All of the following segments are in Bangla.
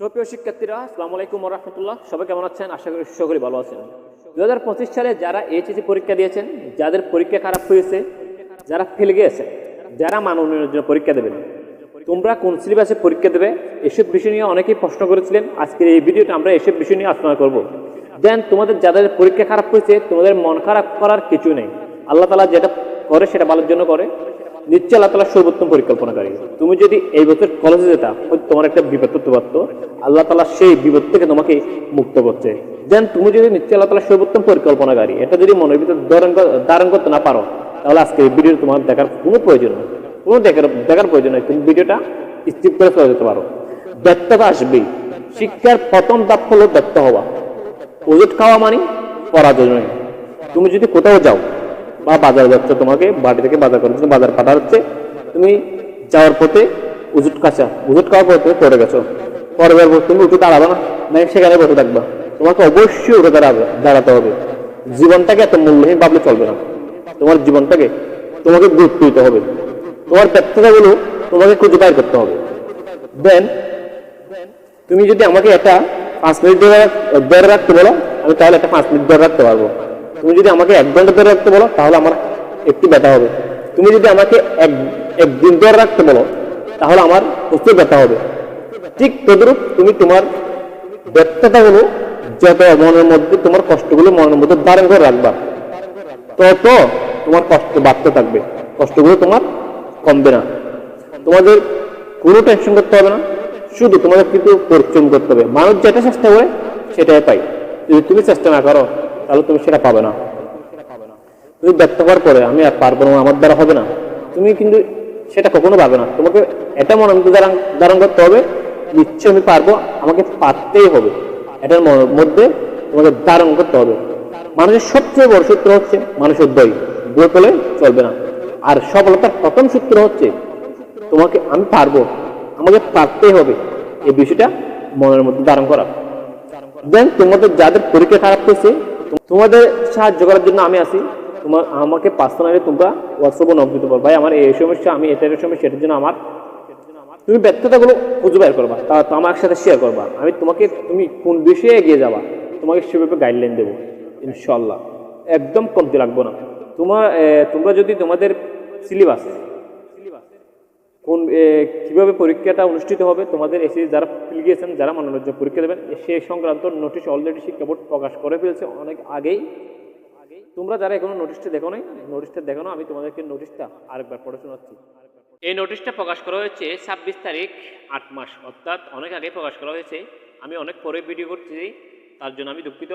সুপ্রিয় শিক্ষার্থীরা, আসসালামু আলাইকুম ওয়া রাহমাতুল্লাহ। সবাই কেমন আছেন? আশা করি সকলেই ভালো আছেন। 2025 সালে যারা এইচএসসি পরীক্ষা দিয়েছেন, যাদের পরীক্ষা খারাপ হয়েছে, যারা ফেল গিয়েছে, যারা মান উন্নয়নের জন্য পরীক্ষা দেবেন, তোমরা কোন সিলেবাসে পরীক্ষা দেবে, এসব বিষয় নিয়ে অনেকেই প্রশ্ন করেছিলেন। আজকের এই ভিডিওতে আমরা এসব বিষয় নিয়ে আলোচনা করব। দেন তোমাদের যাদের পরীক্ষা খারাপ হয়েছে, তোমাদের মন খারাপ করার কিছু নেই। আল্লাহ তাআলা যেটা করে সেটা ভালোর জন্য করে। নিশ্চয় আল্লাহ তাআলা সর্বোত্তম পরিকল্পনাকারী। তুমি যদি এই বছর কলেজে যেতা, হয়তো তোমার একটা বিপদ হতে পারতো। আল্লাহ তাআলা সেই বিপদ থেকে তোমাকে মুক্ত করছে। দেন তুমি যদি নিশ্চয় আল্লাহ তাআলা সর্বোত্তম পরিকল্পনাকারী, এটা যদি মনের ভিতরে ধারণ করতে না পারো, তাহলে আজকে এই ভিডিও তোমার দেখার কোনো প্রয়োজন নেই। কোনো দেখার প্রয়োজন নেই। তুমি ভিডিওটা স্কিপ করে চলে যেতে পারো। ব্যর্থতা আসবেই। শিক্ষার প্রথম ধাপ হলো ব্যর্থ হওয়া। ওষুধ খাওয়া মানে পরাজয় নয়। তুমি যদি কোথাও যাও বা বাজার যাচ্ছ, তোমাকে বাড়ি থেকে বাজার করার জন্য বাজার পাঠা হচ্ছে, তুমি যাওয়ার পথে ওষুধ খাওয়ার পর তুমি পড়ে গেছো, পরে তুমি উঠে দাঁড়াবে না, সেখানে বসে থাকবা। তোমাকে অবশ্যই উঠে দাঁড়াতে হবে। জীবনটাকে এত মূল্যহীন ভাবলে চলবে না। তোমার জীবনটাকে তোমাকে গুরুত্ব দিতে হবে। তোমার ব্যর্থতাগুলো তোমাকে খুঁজে বের করতে হবে। দেন তুমি যদি আমাকে একটা 5 মিনিট ধরে রাখতে বলো, আমি তাহলে একটা 5 মিনিট ধরে রাখতে পারবো। তুমি যদি আমাকে 1 ঘন্টা ধরে রাখতে বলো, তাহলে আমার একটু ব্যথা হবে। তুমি যদি আমাকে একদিন ধরে রাখতে বলো, তাহলে আমার প্রচুর ব্যথা হবে। ঠিক তদ্রুপ তুমি তোমার ব্যর্থতাগুলো, যত মনের মধ্যে তোমার কষ্টগুলো মনের মধ্যে ধারণ করে রাখবা, তত তোমার কষ্ট বাড়তে থাকবে। কষ্টগুলো তোমার কমবে না। তোমাদের কোনো টেনশন করতে হবে না, শুধু তোমাদের কিন্তু পরিশ্রম করতে হবে। মানুষ যেটা চেষ্টা করে সেটাই পাই। যদি তুমি চেষ্টা না করো, তাহলে তুমি সেটা পাবে না। তুমি ব্যর্থ হওয়ার পরে আমি আর পারবো না, আমার দ্বারা হবে না, তুমি কিন্তু সেটা কখনো পাবে না। তোমাকে এটা মনের মধ্যে ধারণ করতে হবে, নিশ্চয় আমি পারবো, আমাকে পারতেই হবে। এটার মধ্যে তোমাকে ধারণ করতে হবে। মানুষের সবচেয়ে বড় সূত্র হচ্ছে মানুষের বই পেলে চলবে না। আর সফলতার প্রথম সূত্র হচ্ছে তোমাকে আমি পারবো, আমাকে পারতেই হবে, এই বিষয়টা মনের মধ্যে ধারণ করা। দেন তোমাদের যাদের পরীক্ষা খারাপ হয়েছে, তোমাদের সাহায্য করার জন্য আমি আছি। আমাকে পার্সোনালি তোমরা হোয়াটসঅ্যাপে নক দিতে পারো, ভাই আমার এই সমস্যা, আমি এটার সমস্যা, সেটার জন্য আমার তুমি ব্যর্থতাগুলো খুঁজে বের করবা, তা আমার সাথে শেয়ার করবা। আমি তোমাকে, তুমি কোন বিষয়ে এগিয়ে যাবা, তোমাকে সেভাবে গাইডলাইন দেবো ইনশাল্লাহ। একদম কমতি রাখবো না। তোমরা যদি তোমাদের সিলেবাস কিভাবে পরীক্ষাটা অনুষ্ঠিত হবে, তোমাদের এসএসসি যারা ফেল গিয়েছেন, যারা মনোনয়ন পরীক্ষা দেবেন, সে সংক্রান্ত নোটিশ অলরেডি শিক্ষা বোর্ড প্রকাশ করে ফেলছে অনেক আগেই। তোমরা যারা এখনো নোটিশটা দেখো নাই, নোটিশটা দেখো না, আমি তোমাদেরকে নোটিশটা আরেকবার পড়ে শোনাচ্ছি। এই নোটিশটা প্রকাশ করা হয়েছে 26 তারিখ 8 মাস, অর্থাৎ অনেক আগে প্রকাশ করা হয়েছে। আমি অনেক পরে ভিডিও করছি, তার জন্য আমি দুঃখিত।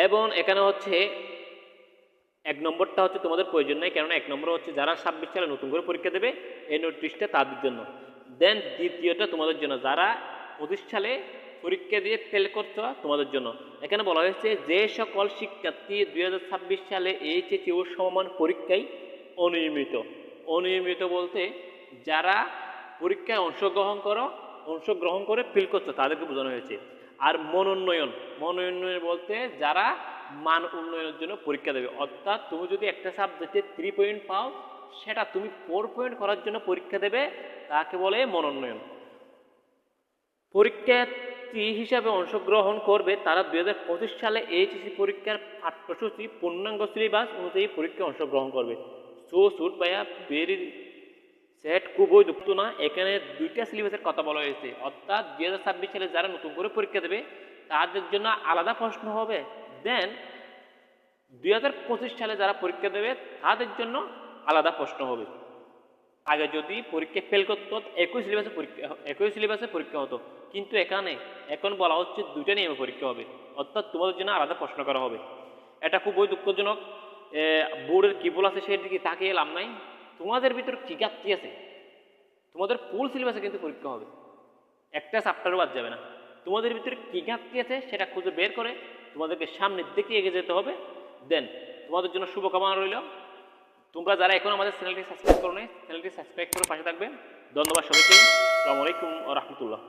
এবং এখানে হচ্ছে 1 নম্বরটা হচ্ছে তোমাদের প্রয়োজন নেই, কেননা 1 নম্বর হচ্ছে যারা 26 সালে নতুন করে পরীক্ষা দেবে, এই নোটিশটা তাদের জন্য। দেন দ্বিতীয়টা তোমাদের জন্য, যারা 25 সালে পরীক্ষা দিয়ে ফেল করছো, তোমাদের জন্য। এখানে বলা হয়েছে যে সকল শিক্ষার্থী 2026 সালে এইচএসসি ও সমমান পরীক্ষায় অনিয়মিত বলতে যারা পরীক্ষায় অংশগ্রহণ করে ফেল করছো, তাদেরকে বোঝানো হয়েছে। আর মনোনয়ন বলতে যারা মান উন্নয়নের জন্য পরীক্ষা দেবে, অর্থাৎ তুমি যদি একটা সাবজেক্টে 3 পয়েন্ট পাও, সেটা তুমি 4 পয়েন্ট করার জন্য পরীক্ষা দেবে, তাকে বলে মনোনয়ন। পরীক্ষার্থী হিসাবে অংশগ্রহণ করবে তারা 2025 সালে এইচএসসি পরীক্ষার পাঠ্যসূচি পূর্ণাঙ্গ সিলেবাস অনুযায়ী পরীক্ষায় অংশগ্রহণ করবে। সুট ভাইয়া ভেরি সেট, খুবই দুঃখ না, এখানে 2টা সিলেবাসের কথা বলা হয়েছে। অর্থাৎ 2026 সালে যারা নতুন করে পরীক্ষা দেবে, তাদের জন্য আলাদা প্রশ্ন হবে। দেন 2025 সালে যারা পরীক্ষা দেবে, তাদের জন্য আলাদা প্রশ্ন হবে। আগে যদি পরীক্ষা ফেল করতো, একই সিলেবাসে পরীক্ষা হতো, কিন্তু এখন বলা হচ্ছে 2টা নিয়মে পরীক্ষা হবে, অর্থাৎ তোমাদের জন্য আলাদা প্রশ্ন করা হবে। এটা খুবই দুঃখজনক। বোর্ডের কি ভুল আছে সেদিকে তাকিয়ে লাভ নাই। তোমাদের ভিতরে কি ঘাটতি আছে, তোমাদের ফুল সিলেবাসে কিন্তু পরীক্ষা হবে, একটা চ্যাপ্টারও বাদ যাবে না। তোমাদের ভিতরে কি ঘাটতি আছে সেটা খুঁজে বের করে তোমাদেরকে সামনের দিকে এগিয়ে যেতে হবে। দেন তোমাদের জন্য শুভকামনা রইল। তোমরা যারা এখন আমাদের চ্যানেলটি সাবস্ক্রাইব করো নাই, চ্যানেলটি সাবস্ক্রাইব করে পাশে থাকবে। ধন্যবাদ সবাইকে। আসসালামু আলাইকুম ওয়া রাহমাতুল্লাহ।